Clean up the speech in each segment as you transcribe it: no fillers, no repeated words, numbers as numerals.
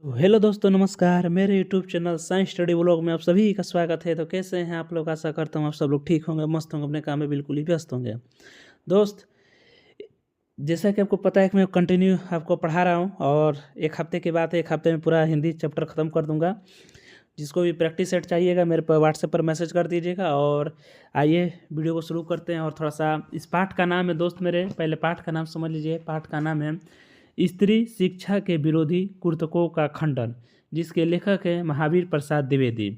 तो हेलो दोस्तों, नमस्कार। मेरे YouTube channel science study vlog में आप सभी का स्वागत है। तो कैसे हैं आप लोग? आशा करता हूँ आप सब लोग ठीक होंगे, मस्त होंगे, अपने काम में बिल्कुल ही व्यस्त होंगे। दोस्त, जैसा कि आपको पता है कि मैं कंटिन्यू आपको पढ़ा रहा हूँ और एक हफ्ते के बाद एक हफ्ते में पूरा हिंदी चैप्टर ख़त्म कर दूंगा। जिसको भी प्रैक्टिस सेट चाहिएगा मेरे पर व्हाट्सएप पर मैसेज कर दीजिएगा। और आइए वीडियो को शुरू करते हैं। और थोड़ा सा इस पाठ का नाम है दोस्त मेरे, पहले पाठ का नाम समझ लीजिए। पाठ का नाम है स्त्री शिक्षा के विरोधी कुर्तकों का खंडन, जिसके लेखक हैं महावीर प्रसाद द्विवेदी।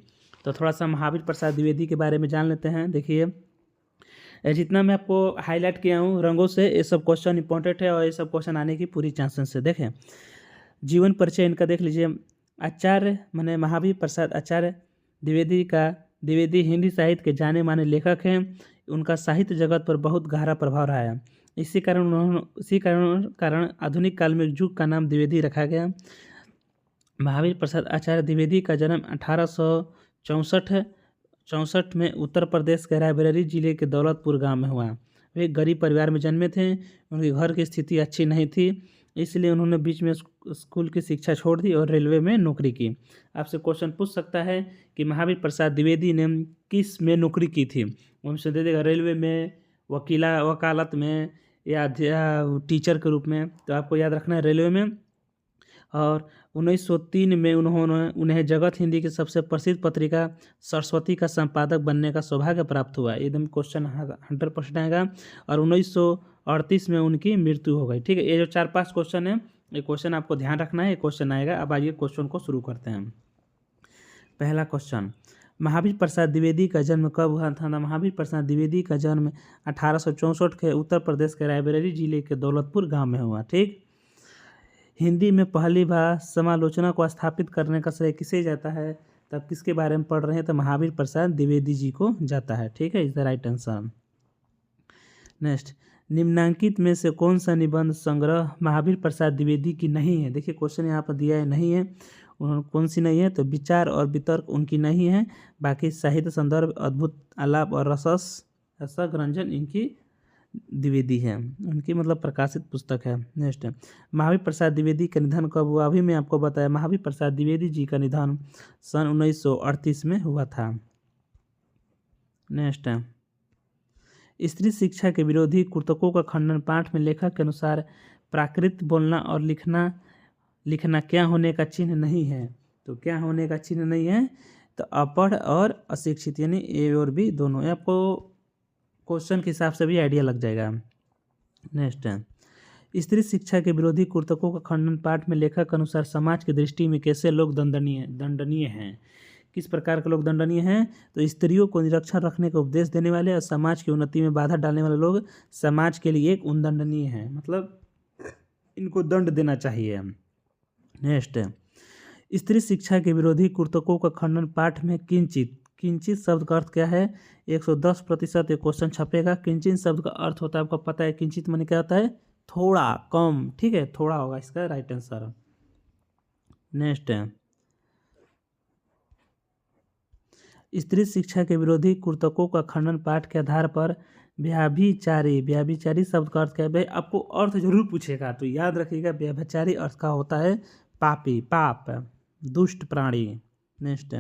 तो थोड़ा सा महावीर प्रसाद द्विवेदी के बारे में जान लेते हैं। देखिए, जितना मैं आपको हाईलाइट किया हूँ रंगों से, ये सब क्वेश्चन इंपॉर्टेंट है और ये सब क्वेश्चन आने की पूरी चांसेस है। देखें, जीवन परिचय इनका देख लीजिए। आचार्य माने महावीर प्रसाद आचार्य द्विवेदी हिंदी साहित्य के जाने माने लेखक हैं। उनका साहित्य जगत पर बहुत गहरा प्रभाव रहा है। इसी कारण आधुनिक काल में युग का नाम द्विवेदी रखा गया। महावीर प्रसाद आचार्य द्विवेदी का जन्म 1864 में उत्तर प्रदेश के रायबरेली जिले के दौलतपुर गांव में हुआ। वे गरीब परिवार में जन्मे थे। उनके घर की स्थिति अच्छी नहीं थी, इसलिए उन्होंने बीच में स्कूल की शिक्षा छोड़ दी और रेलवे में नौकरी की। आपसे क्वेश्चन पूछ सकता है कि महावीर प्रसाद द्विवेदी ने किस में नौकरी की थी। उनसे दे देगा रेलवे में, वकालत में, या टीचर के रूप में। तो आपको याद रखना है रेलवे में। और 1903 में उन्हें जगत हिंदी की सबसे प्रसिद्ध पत्रिका सरस्वती का संपादक बनने का सौभाग्य प्राप्त हुआ। एकदम क्वेश्चन 100% आएगा। और 1938 में उनकी मृत्यु हो गई। ठीक है, ये जो 4-5 क्वेश्चन है, ये क्वेश्चन आपको ध्यान रखना है, ये क्वेश्चन आएगा। अब आइए क्वेश्चन को शुरू करते हैं। पहला क्वेश्चन, महावीर प्रसाद द्विवेदी का जन्म कब हुआ था? महावीर प्रसाद द्विवेदी का जन्म 1864 के उत्तर प्रदेश के रायबरेली जिले के दौलतपुर गांव में हुआ। ठीक, हिंदी में पहली बार समालोचना को स्थापित करने का श्रेय किसे जाता है? तब किसके बारे में पढ़ रहे हैं? तो महावीर प्रसाद द्विवेदी जी को जाता है। ठीक है, is the right answer. Next, निम्नांकित में से कौन सा निबंध संग्रह महावीर प्रसाद द्विवेदी की नहीं है? देखिए, क्वेश्चन यहाँ पर दिया है, नहीं है। उन्होंने कौन सी नहीं है? तो विचार और वितर्क उनकी नहीं है। बाकी साहित्य संदर्भ, अद्भुत आलाप और रसक रंजन इनकी द्विवेदी है, उनकी मतलब प्रकाशित पुस्तक है। नेक्स्ट, महावीर प्रसाद द्विवेदी का निधन कब हुआ? अभी मैं आपको बताया, महावीर प्रसाद द्विवेदी जी का निधन सन 1938 में हुआ था। नेक्स्ट, स्त्री शिक्षा के विरोधी कुर्तकों का खंडन। पाठ में लेखक के अनुसार प्राकृत बोलना और लिखना क्या होने का चिन्ह नहीं है? तो क्या होने का चिन्ह नहीं है? तो अपढ़ और अशिक्षित, यानी ए और बी दोनों। आपको क्वेश्चन के हिसाब से भी आइडिया लग जाएगा। नेक्स्ट, स्त्री शिक्षा के विरोधी कुर्तकों का खंडन। पाठ में लेखक के अनुसार समाज की दृष्टि में कैसे लोग दंडनीय हैं? किस प्रकार के लोग दंडनीय हैं? तो स्त्रियों को निरक्षर रखने का उपदेश देने वाले और समाज की उन्नति में बाधा डालने वाले लोग समाज के लिए एक उदंडनीय हैं, मतलब इनको दंड देना चाहिए। नेक्स्ट, स्त्री शिक्षा के विरोधी कुर्तकों का खंडन। पाठ में किंचित शब्द का अर्थ क्या है? 110% ये क्वेश्चन छपेगा। किंचित शब्द का अर्थ होता है, आपको पता है किंचित माने क्या होता है? थोड़ा, कम। ठीक है, थोड़ा होगा इसका राइट आंसर। नेक्स्ट, स्त्री शिक्षा के विरोधी कुर्तकों का खंडन। पाठ के आधार पर व्याभिचारी शब्द का अर्थ क्या है? आपको अर्थ जरूर पूछेगा, तो याद रखिएगा। व्याभिचारी अर्थ का होता है पापी, पाप, दुष्ट प्राणी। नेक्स्ट,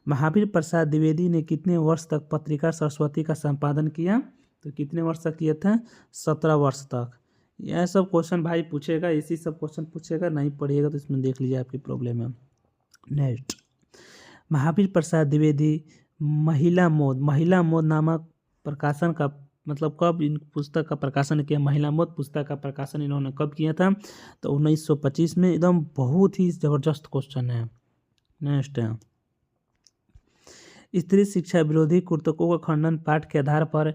महावीर प्रसाद द्विवेदी ने कितने वर्ष तक पत्रिका सरस्वती का संपादन किया? तो कितने वर्ष तक किया था? 17 वर्ष तक। यह सब क्वेश्चन भाई पूछेगा, इसी सब क्वेश्चन पूछेगा। नहीं पढ़िएगा तो इसमें देख लीजिए आपकी प्रॉब्लम है। नेक्स्ट, महावीर प्रसाद द्विवेदी महिला मोद नामक प्रकाशन का मतलब कब इन पुस्तक का प्रकाशन किया? महिला मोद पुस्तक का प्रकाशन इन्होंने कब किया था? तो 1925 में। एकदम बहुत ही जबरदस्त क्वेश्चन है। नेक्स्ट, स्त्री शिक्षा विरोधी कुर्तकों का खंडन। पाठ के आधार पर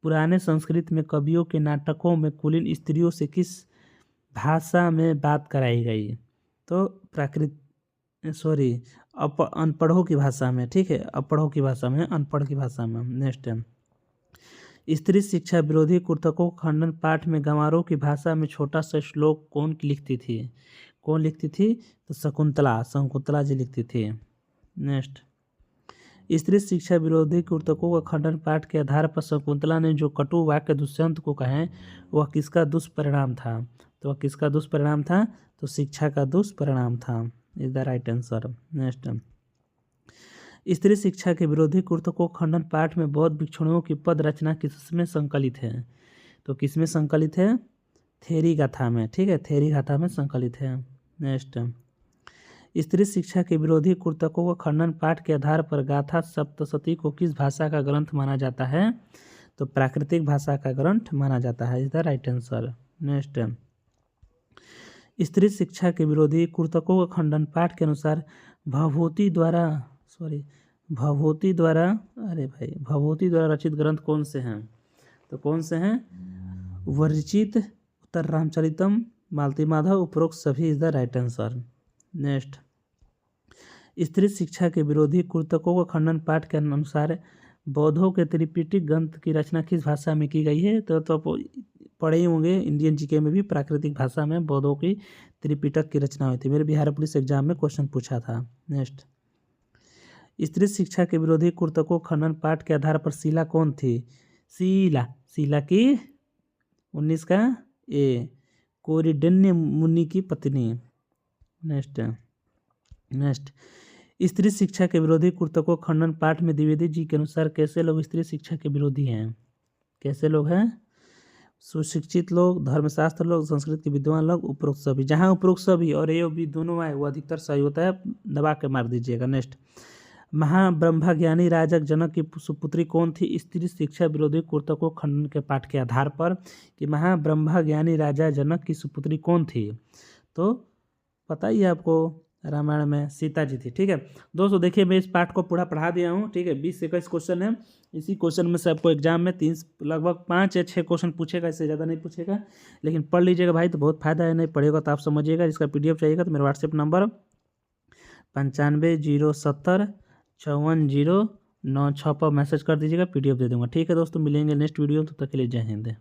पुराने संस्कृत में कवियों के नाटकों में कुलीन स्त्रियों से किस भाषा में बात कराई गई? तो अनपढ़ों की भाषा में। ठीक है, अपढ़ों की भाषा में, अनपढ़ की भाषा में। नेक्स्ट, स्त्री शिक्षा विरोधी कुर्तकों का खंडन। पाठ में गंवारों की भाषा में छोटा सा श्लोक कौन लिखती थी? तो शकुंतला जी लिखती थी। नेक्स्ट, स्त्री शिक्षा विरोधी कुर्तकों का खंडन। पाठ के आधार पर शकुंतला ने जो कटु वाक्य दुष्यंत को कहे, वह किसका दुष्परिणाम था? तो वह किसका दुष्परिणाम था? तो शिक्षा का दुष्परिणाम था। Is the right answer. Next, स्त्री शिक्षा के विरोधी कुर्तकों खंडन पाठ में बौद्ध भिक्षुणियों की पद रचना किसमें संकलित है? तो किसमें संकलित है? थेरी गाथा में। ठीक है, थेरी गाथा में संकलित है। नेक्स्ट, स्त्री शिक्षा के विरोधी कुर्तकों को खंडन पाठ के आधार पर गाथा सप्तशती को किस भाषा का ग्रंथ माना जाता है? तो प्राकृतिक भाषा का ग्रंथ माना जाता है। Is the right answer. Next, स्त्री शिक्षा के विरोधी कुर्तकों का खंडन पाठ के अनुसार भभूति द्वारा रचित ग्रंथ कौन से हैं? तो कौन से हैं? वरचित, उत्तर रामचरितम, मालती माधव, उपरोक्त सभी। Is the right answer. Next, स्त्री शिक्षा के विरोधी कुर्तकों का खंडन पाठ के अनुसार बौद्धों के त्रिपिटक ग्रंथ की रचना किस भाषा में की गई है? तो पढ़े ही होंगे इंडियन जीके में भी, प्राकृतिक भाषा में बौद्धों की त्रिपिटक की रचना हुई थी। मेरे बिहार पुलिस एग्जाम में क्वेश्चन पूछा था। नेक्स्ट, स्त्री शिक्षा के विरोधी कुर्तकों खंडन पाठ के आधार पर शीला कौन थी? शीला की 19 का ए, कोरिडन्य मुनि की पत्नी। नेक्स्ट, स्त्री शिक्षा के विरोधी कुर्तकों खंडन पाठ में द्विवेदी जी के अनुसार कैसे लोग स्त्री शिक्षा के विरोधी हैं? कैसे लोग हैं? सुशिक्षित लोग, धर्मशास्त्र लोग, संस्कृत के विद्वान लोग, उपरोक्त सभी। जहाँ उपरोक्त सभी और ये भी दोनों आए वो अधिकतर सही होता है, दबा के मार दीजिएगा। नेक्स्ट, महाब्रह्मज्ञानी राजा जनक की सुपुत्री कौन थी? स्त्री शिक्षा विरोधी कुर्तकों खंडन के पाठ के आधार पर कि महाब्रह्मज्ञानी राजा जनक की सुपुत्री कौन थी? तो पता ही है आपको, रामायण में सीता जी थी। ठीक है दोस्तों, देखिए मैं इस पाठ को पूरा पढ़ा दिया हूँ। ठीक है, 20 से 21 क्वेश्चन है। इसी क्वेश्चन में से आपको एग्जाम में लगभग 5 या 6 क्वेश्चन पूछेगा, इससे ज़्यादा नहीं पूछेगा। लेकिन पढ़ लीजिएगा भाई, तो बहुत फायदा है। नहीं पढ़ेगा तो आप समझिएगा। इसका PDF चाहिएगा तो मेरा व्हाट्सएप नंबर 9507540996 पर मैसेज कर दीजिएगा, PDF दे दूँगा। ठीक है दोस्तों, मिलेंगे नेक्स्ट वीडियो। तब तक के लिए जय हिंद।